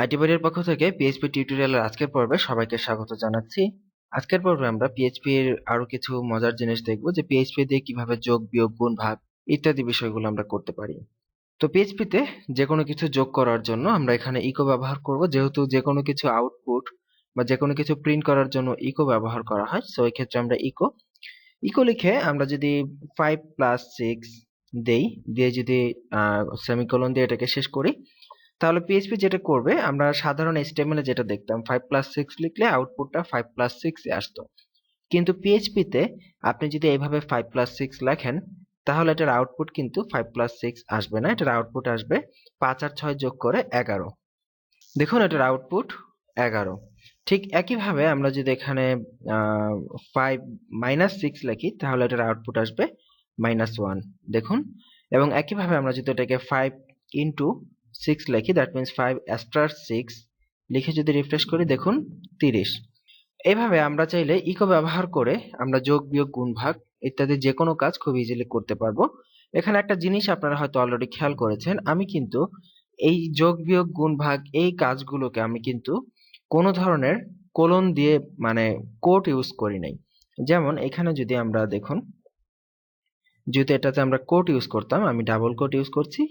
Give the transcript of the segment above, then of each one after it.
আইটিবারির পক্ষ থেকে পিএইচপি টিউটোরিয়ালের আজকের পর্বে সবাইকে স্বাগত জানাচ্ছি। আজকের পর্বে আমরা পিএইচপি এর আরো কিছু মজার জিনিস দেখব, যে পিএইচপি দিয়ে কিভাবে যোগ, বিয়োগ, গুণ, ভাগ ইত্যাদি বিষয়গুলো আমরা করতে পারি। তো পিএইচপি তে যে কোনো কিছু যোগ করার জন্য আমরা এখানে ইকো ব্যবহার করব, যেহেতু যে কোনো কিছু আউটপুট বা যে কোনো কিছু প্রিন্ট করার জন্য ইকো ব্যবহার করা হয়। সো এই ক্ষেত্রে আমরা ইকো লিখে আমরা যদি 5 + 6 দেই, দিয়ে যদি সেমিকোলন দিয়ে এটাকে শেষ করি, তাহলে পিএইচপি যেটা করবে, আমরা সাধারণ HTML এ যেটা দেখতাম 5 + 6 লিখলে আউটপুটটা 5 + 6 এ আসতো। কিন্তু পিএইচপি তে আপনি যদি এইভাবে 5 + 6 লেখেন, তাহলে এটার আউটপুট কিন্তু 5 + 6 আসবে না, এটার আউটপুট আসবে 5 আর 6 যোগ করে 11। দেখুন এটার আউটপুট 11। ঠিক একইভাবে আমরা যদি এখানে 5 - 6 লিখি, তাহলে এটার আউটপুট আসবে -1। দেখুন, এবং একইভাবে আমরা যদি এটাকে 5 * 6 লিখি, দ্যাট মিন্স 5 * 6 লিখে যদি রিফ্রেশ করি, দেখুন 30। এইভাবে আমরা চাইলে ইকো ব্যবহার করে আমরা যোগ, বিয়োগ, গুণ, ভাগ ইত্যাদি যে কোনো কাজ খুব ইজিলি করতে পারবো। এখানে একটা জিনিস আপনারা হয়তো অলরেডি খেয়াল করেছেন, আমি কিন্তু এই যোগ, বিয়োগ, গুণ, ভাগ এই কাজগুলোকে আমি কিন্তু কোনো ধরনের কোলন দিয়ে, মানে কোট ইউজ করি নাই। যেমন এখানে যদি আমরা দেখুন, যদি এটাতে আমরা কোট ইউজ করতাম, আমি ডাবল কোট ইউজ করছি,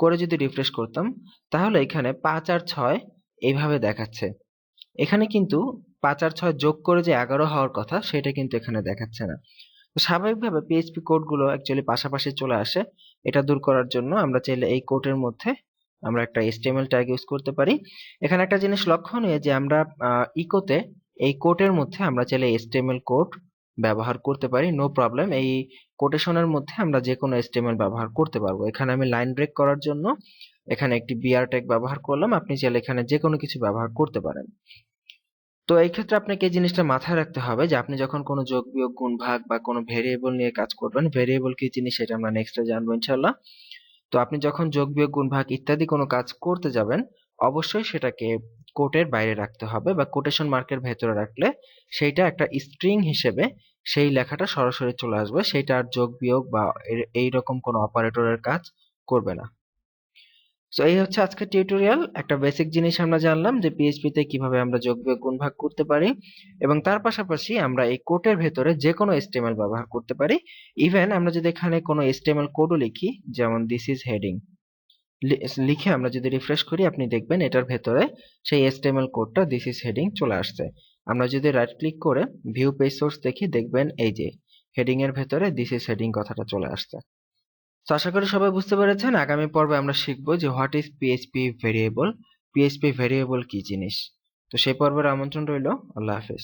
করে যদি রিফ্রেশ করতাম, তাহলে এখানে 5 আর 6 এইভাবে দেখাচ্ছে। এখানে কিন্তু 5 আর 6 যোগ করে যে 11 হওয়ার কথা, সেটা কিন্তু এখানে দেখাচ্ছে না। তো স্বাভাবিকভাবে পিএইচপি কোডগুলো অ্যাকচুয়ালি পাশাপাশি চলে আসে। এটা দূর করার জন্য আমরা চাইলে এই কোডের মধ্যে আমরা একটা HTML ট্যাগ ইউজ করতে পারি। এখানে একটা জিনিস লক্ষণীয়, যে আমরা ইকোতে এই কোডের মধ্যে আমরা চাইলে HTML কোড ব্যবহার করতে পারি, নো প্রবলেম। এই কোটেশনের মধ্যে আমরা যে কোনো HTML ব্যবহার করতে পারবো। এখানে আমি লাইন ব্রেক করার জন্য এখানে একটি বিআর ট্যাগ ব্যবহার করলাম, আপনি চাইলে এখানে যে কোনো কিছু ব্যবহার করতে পারেন। তো এই ক্ষেত্রে আপনাকে এই জিনিসটা মাথায় রাখতে হবে, যে আপনি যখন কোনো যোগ, বিয়োগ, গুণ, ভাগ বা কোনো ভেরিয়েবল নিয়ে কাজ করবেন, ভেরিয়েবল কি জিনিস সেটা আমরা নেক্সটে জানবো ইনশাআল্লাহ। তো আপনি যখন যোগ, বিয়োগ, গুণ, ভাগ ইত্যাদি কোনো কাজ করতে যাবেন, অবশ্যই সেটাকে কোটের বাইরে রাখতে হবে, বা কোটেশন মার্কের ভেতরে রাখলে সেইটা একটা স্ট্রিং হিসেবে সেই লেখাটা সরাসরি চলে আসবে, সেইটা আর যোগ, বিয়োগ বা এইরকম কোনো অপারেটরের কাজ করবে না। সো এই হচ্ছে আজকের টিউটোরিয়াল। একটা বেসিক জিনিস আমরা জানলাম, যে পিএইচপি তে কিভাবে আমরা যোগ, বিয়োগ, গুণ, ভাগ করতে পারি, এবং তার পাশাপাশি আমরা এই কোটের ভেতরে যে কোনো HTML ব্যবহার করতে পারি। ইভেন আমরা যদি এখানে কোনো HTML কোডও লিখি, যেমন দিস ইজ হেডিং লিখে আমরা যদি রিফ্রেশ করি, আপনি দেখবেন এটার ভেতরে সেই HTML কোডটা দিস ইজ হেডিং চলে আসছে। আমরা যদি রাইট ক্লিক করে ভিউ পেজ সোর্স দেখি, দেখবেন এই যে হেডিং এর ভেতরে দিস ইজ হেডিং কথাটা চলে আসছে। তো আশা করি সবাই বুঝতে পেরেছেন। আগামী পর্বে আমরা শিখবো যে what is PHP variable, PHP variable কি জিনিস। তো সেই পর্বের আমন্ত্রণ রইল। আল্লাহ হাফেজ।